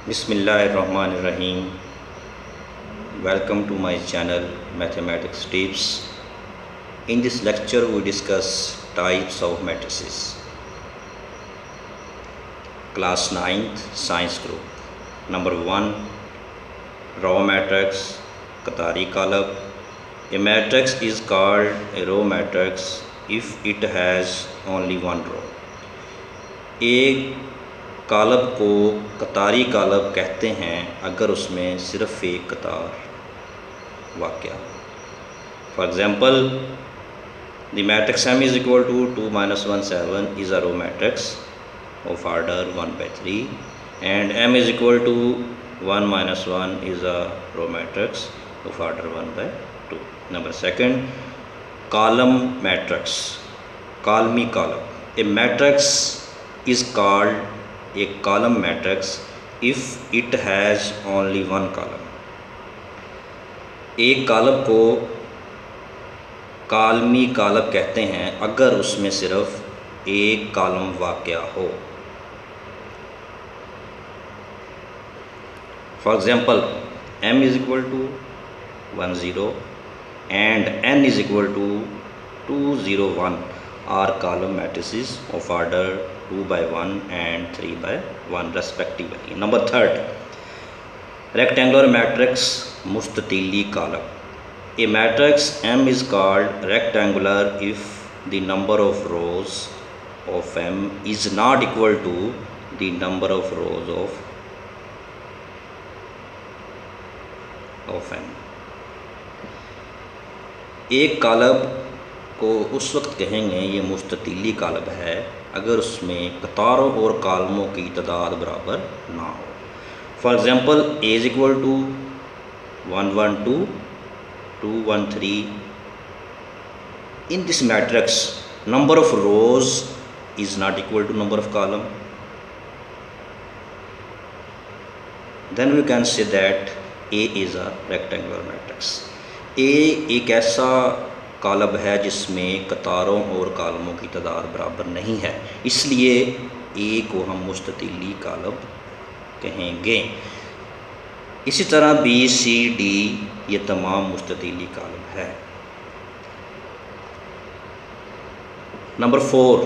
Bismillahirrahmanirrahim. Welcome to my channel Mathematics Tips. In this lecture we discuss types of matrices. Class 9th Science Group. Number 1, row matrix, Qatari column. A matrix is called a row matrix if it has only one row. एक कालब को कतारी कालब कहते हैं अगर उसमें सिर्फ एक कतार वाक़या हो. For example, the matrix M is equal to 2 minus 1 7 is a row matrix of order 1 by 3 and M is equal to 1 minus 1 is a row matrix of order 1 by 2. Number 2, column matrix, column column. A matrix is called a column matrix if it has only one column. एक कालब को कालमी कालब कहते हैं अगर उसमें सिर्फ एक column वाक़या हो. For example, M is equal to 1 0 and N is equal to 2 0 1 are column matrices of order 2 by 1 and 3 by 1 respectively. Number 3, rectangular matrix मुस्ततीली कालब. A matrix M is called rectangular if the number of rows of M is not equal to the number of rows of M. एक कालब को उस वक्त कहेंगे ये मुस्ततीली कालब है अगर उसमें कतारों और कालमों की तादाद बराबर ना हो. For example, A is equal to 1 1 2 2 1 3. In this matrix, number of rows is not equal to number of column. Then we can say that A is a rectangular matrix. A एक ऐसा कालब है जिसमें कतारों और कालमों की तादाद बराबर नहीं है, इसलिए A को हम मुस्ततीली कालब कहेंगे. इसी तरह B C D ये तमाम मुस्ततीली कालब है. Number 4,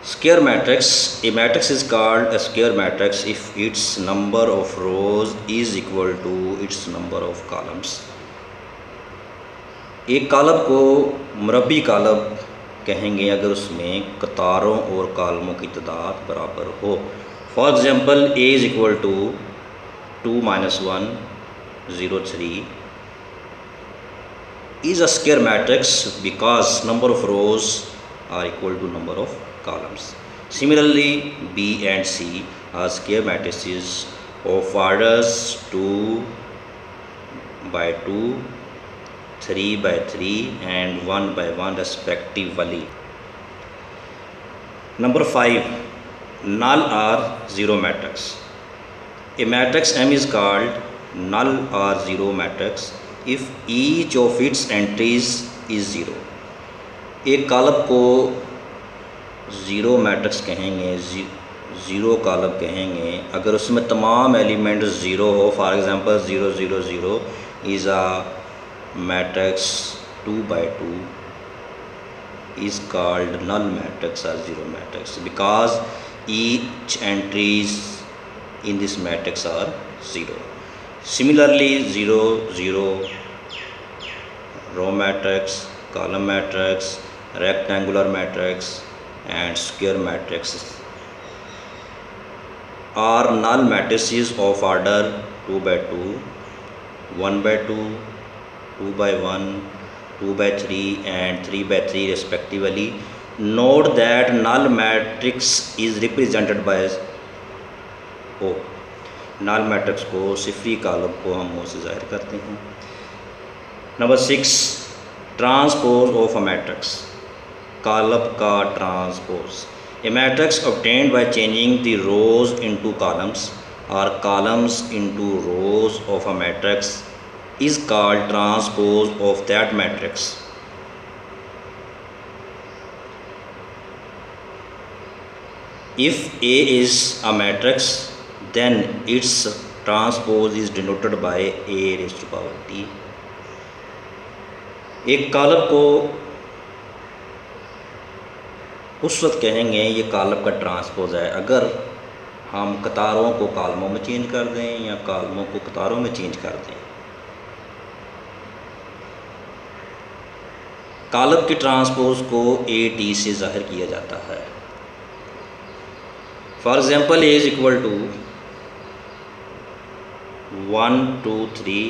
square matrix. A matrix is called a square matrix if its number of rows is equal to its number of columns. एक कालब को मुरब्बी कालब कहेंगे अगर उसमें कतारों और कालमों की तादाद बराबर हो. For example, A is equal to 2 minus 1 0 3 is a square matrix because number of rows are equal to number of columns. Similarly, B and C are square matrices of orders 2 by 2, 3 by 3 and 1 by 1 respectively. Number 5, null or zero matrix. A matrix M is called null or zero matrix if each of its entries is zero. एक कालब को zero matrix कहेंगे, zero कालब कहेंगे अगर उसमें तमाम element zero हो. For example, 0 0 0 is a matrix 2 by 2 is called null matrix or zero matrix because each entries in this matrix are zero. Similarly, 0 0 row matrix, column matrix, rectangular matrix and square matrices are null matrices of order 2 by 2, 1 by 2, 2 by 1, 2 by 3 and 3 by 3 respectively. Note that null matrix is represented by O. null matrix को सिफरी कालब को हम O से ज़ाहिर करते हैं. Number 6, transpose of a matrix, कालब का transpose. A matrix obtained by changing the rows into columns or columns into rows of a matrix is called transpose of that matrix. if A is a matrix, then its transpose is denoted by A raised to power t. एक कालब को उस वक्त कहेंगे ये कालब का transpose है अगर हम कतारों को कालमों में चेंज कर दें या कालमों को कतारों में चेंज कर दें। कालब के ट्रांसपोज को ए टी से ज़ाहिर किया जाता है। For example A is equal to 1 2 3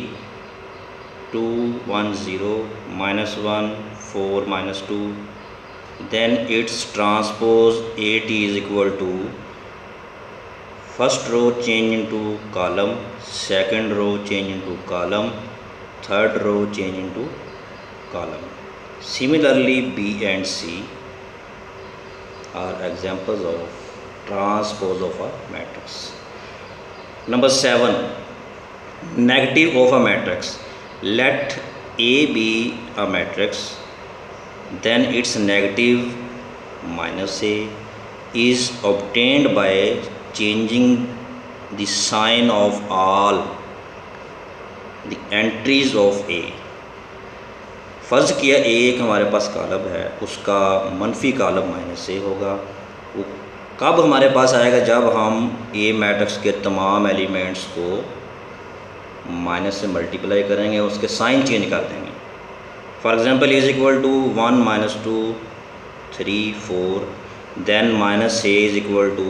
2 1 0 -1 4 -2, then its transpose AT is equal to first row change into column, second row change into column, third row change into column. Similarly, B and C are examples of transpose of a matrix. Number 7, negative of a matrix. Let A be a matrix, then its negative minus A is obtained by changing the sign of all the entries of A. फ़र्ज़ किया A एक हमारे पास कालब है, उसका मनफी कालब minus A होगा। वो कब हमारे पास आएगा? जब हम A मैट्रिक्स के तमाम एलिमेंट्स को माइनस से मल्टीप्लाई करेंगे, उसके साइन चेंज कर देंगे। For example is equal to 1 -2 3 4, then minus A is equal to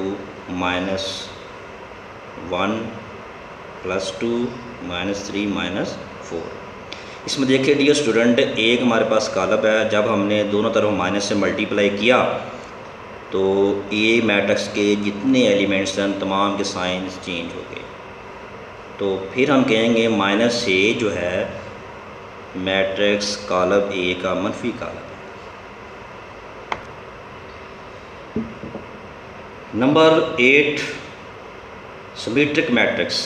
-1 +2 -3 -4। इसमें देखिए डियर स्टूडेंट, एक हमारे पास कालब है, जब हमने दोनों तरफ माइनस से मल्टीप्लाई किया तो ए मैट्रिक्स के जितने एलिमेंट्स हैं तमाम के साइन चेंज हो गए। तो फिर हम कहेंगे माइनस ए जो है मैट्रिक्स कालब ए का मनफी कालब है। Number 8, symmetric matrix.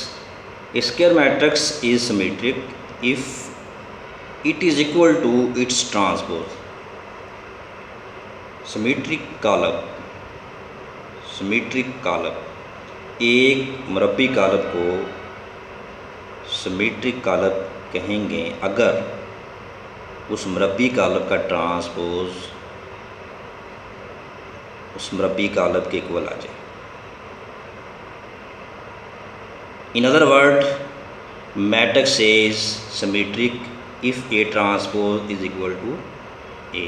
Square matrix is symmetric if it is equal to its transpose. Symmetric कालब एक मुरब्बी कालब को सिमेट्रिक कालब कहेंगे अगर उस मुरब्बी कालब का ट्रांसपोज उस मुरब्बी कालब के इक्वल आ जाए। In other word, matrix A is symmetric if A transpose is equal to A.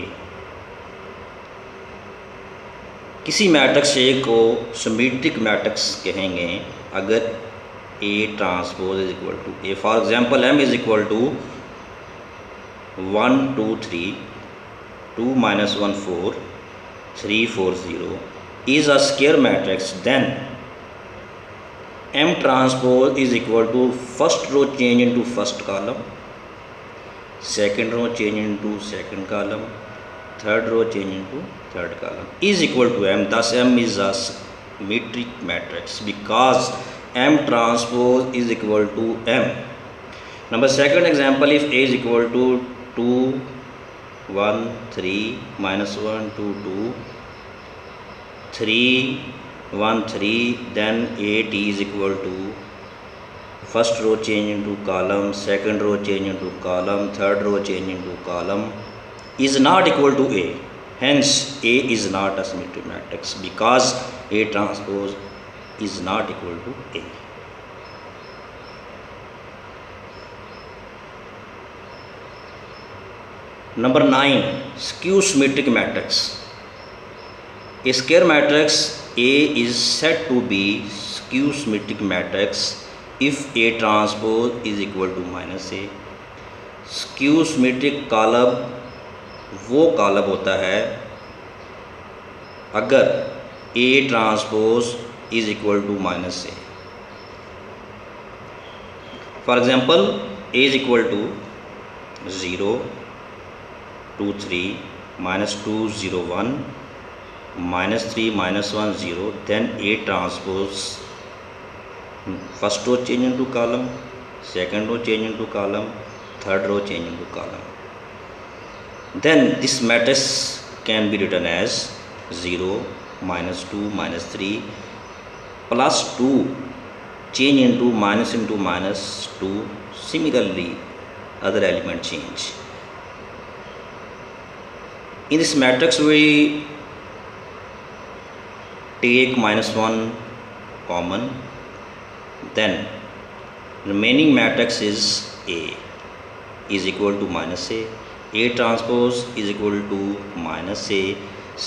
किसी मैट्रिक्स ए को सिमेट्रिक मैट्रिक्स कहेंगे अगर A transpose is equal to A. For example M is equal to 1 2 3 2 -1 4 3 4 0 is a square matrix, then M transpose is equal to first row change into first column, second row change into second column, third row change into third column is equal to M. Thus M is a symmetric matrix because M transpose is equal to M. Number second example, if A is equal to 2 1 3 -1 2 2 3 1 3, then AT is equal to first row change into column, second row change into column, third row change into column is not equal to A. Hence A is not a symmetric matrix because A transpose is not equal to A. Number 9, skew symmetric matrix. A square matrix A is said to be skew symmetric matrix if A transpose is equal to -A. skew symmetric कालब वो कालब होता है अगर A transpose is equal to -A. For example, A is equal to 0 2 3 -2 0 1 -3 -1 0, then A transpose first row change into column, second row change into column, third row change into column. Then this matrix can be written as 0 -2 -3 +2 change into -2. Similarly other element change. In this matrix we take -1 common, then remaining matrix is A is equal to -A. A transpose is equal to -A.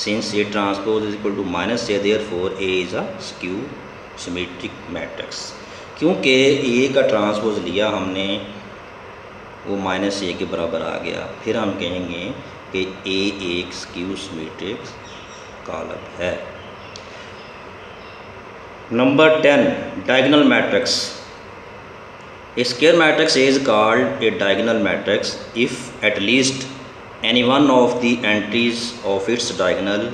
Since A transpose is equal to -A, therefore A is a skew symmetric matrix. क्योंकि A का transpose लिया हमने वो -A के बराबर आ गया, फिर हम कहेंगे कि A एक स्क्यू सिमेट्रिक कॉलम है। Number 10 diagonal matrix. A square matrix is called a diagonal matrix if at least any one of the entries of its diagonal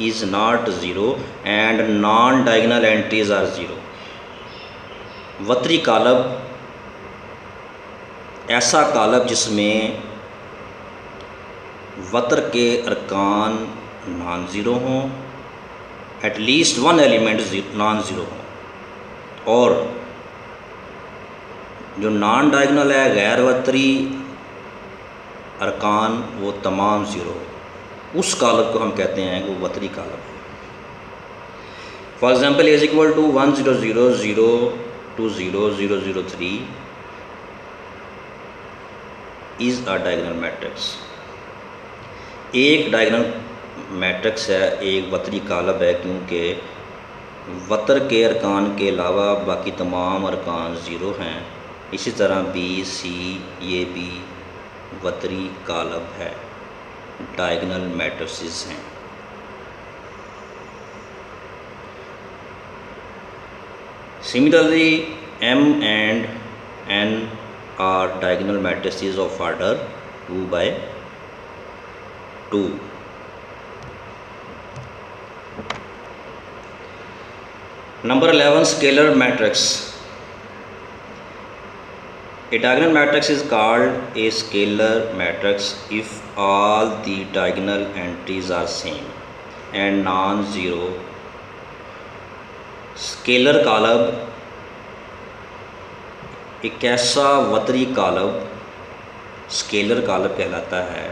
is not 0 and non-diagonal entries are 0. वत्री कालब ऐसा कालब जिसमें वत्र के अरकान non zero हों, at least one element non zero हों, और जो non diagonal है गैर वत्री अरकान वो तमाम ज़ीरो हो, उस कालब को हम कहते हैं वो वत्री कालब है। For example is equal to 1 0 0 0 2 0 0 0 3 is a diagonal matrix. एक डायगोनल मैट्रिक्स है, एक वत्री कालब है, क्योंकि वत्र के अरकान के अलावा बाकी तमाम अरकान ज़ीरो हैं। इसी तरह बी सी ये भी वत्री कालब है, डायगोनल मैट्रिसेस हैं। Similarly, M and N are diagonal matrices of order 2 by 2. Number 11 scalar matrix. A diagonal matrix is called a scalar matrix if all the diagonal entries are same and non-zero. Scalar कालब एक ऐसा वत्री कालब scalar कालब कहलाता है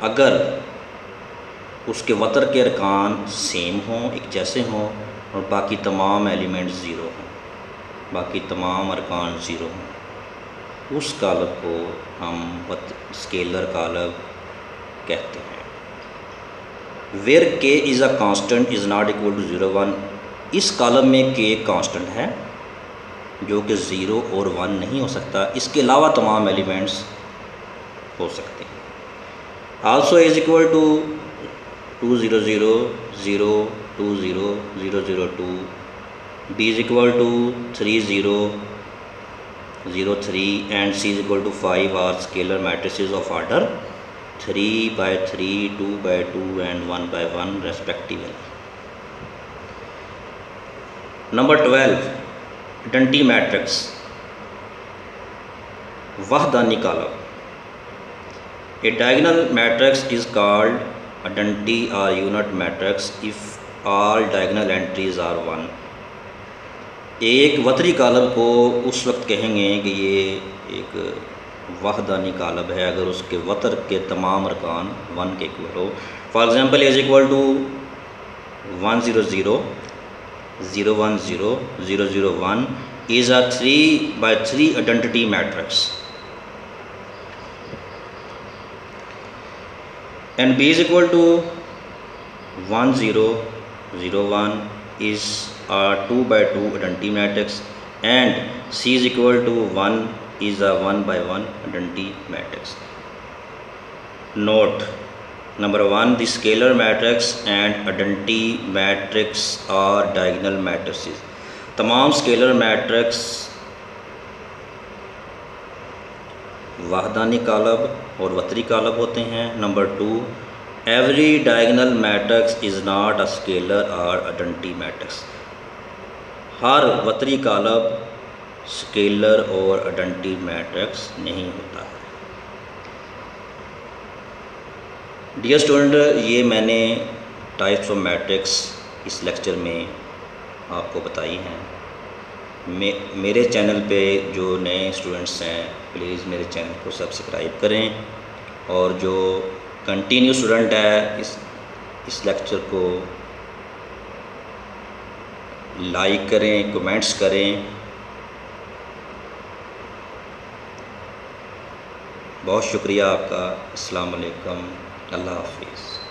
अगर उसके वत्र के अरकान same हों, एक जैसे हों, और बाकी तमाम एलिमेंट ज़ीरो हों, बाकी तमाम अरकान ज़ीरो हों, उस कालब को हम स्केलर कालब कहते हैं। Where K is a constant is not equal to 0 1। इस कॉलम में के एक कांस्टेंट है जो कि 0 और 1 नहीं हो सकता, इसके अलावा तमाम एलिमेंट्स हो सकते हैं। Also is equal to 2 0 0 0 2 0 0 0 2। B is equal to 3 0 0 3 and C is equal to 5 are scalar matrices of order 3 by 3 2 by 2 and 1 by 1 respectively. Number 12 identity matrix वहदानी कालब। A diagonal matrix is called identity or unit matrix if all diagonal entries are 1. एक वत्री कालब को उस वक्त कहेंगे कि ये एक वहदानी कालब है अगर उसके वत्र के तमाम अरकान 1 के इक्वल हो। For example is equal to 1 0 0 0 1 0 0 0 1 is a 3 by 3 identity matrix, and B is equal to 1 0 0 1 is a 2 by 2 identity matrix, and C is equal to 1 is a 1 by 1 identity matrix. Note number 1, the scalar matrix and identity matrix are diagonal matrices. तमाम scalar matrix वहदानी कालब और वत्री कालब होते हैं। Number 2, every diagonal matrix is not a scalar और identity matrix. हर वत्री कालब scalar और identity matrix नहीं होता है। Dear student, ये मैंने टाइप्स ऑफ मैट्रिक्स इस लेक्चर में आपको बताई हैं। मेरे चैनल पे जो नए स्टूडेंट्स हैं प्लीज़ मेरे चैनल को सब्सक्राइब करें, और जो कंटिन्यू स्टूडेंट है इस लेक्चर को लाइक करें, कमेंट्स करें। बहुत शुक्रिया आपका। अस्सलाम वालेकुम, अल्लाह हाफिज़।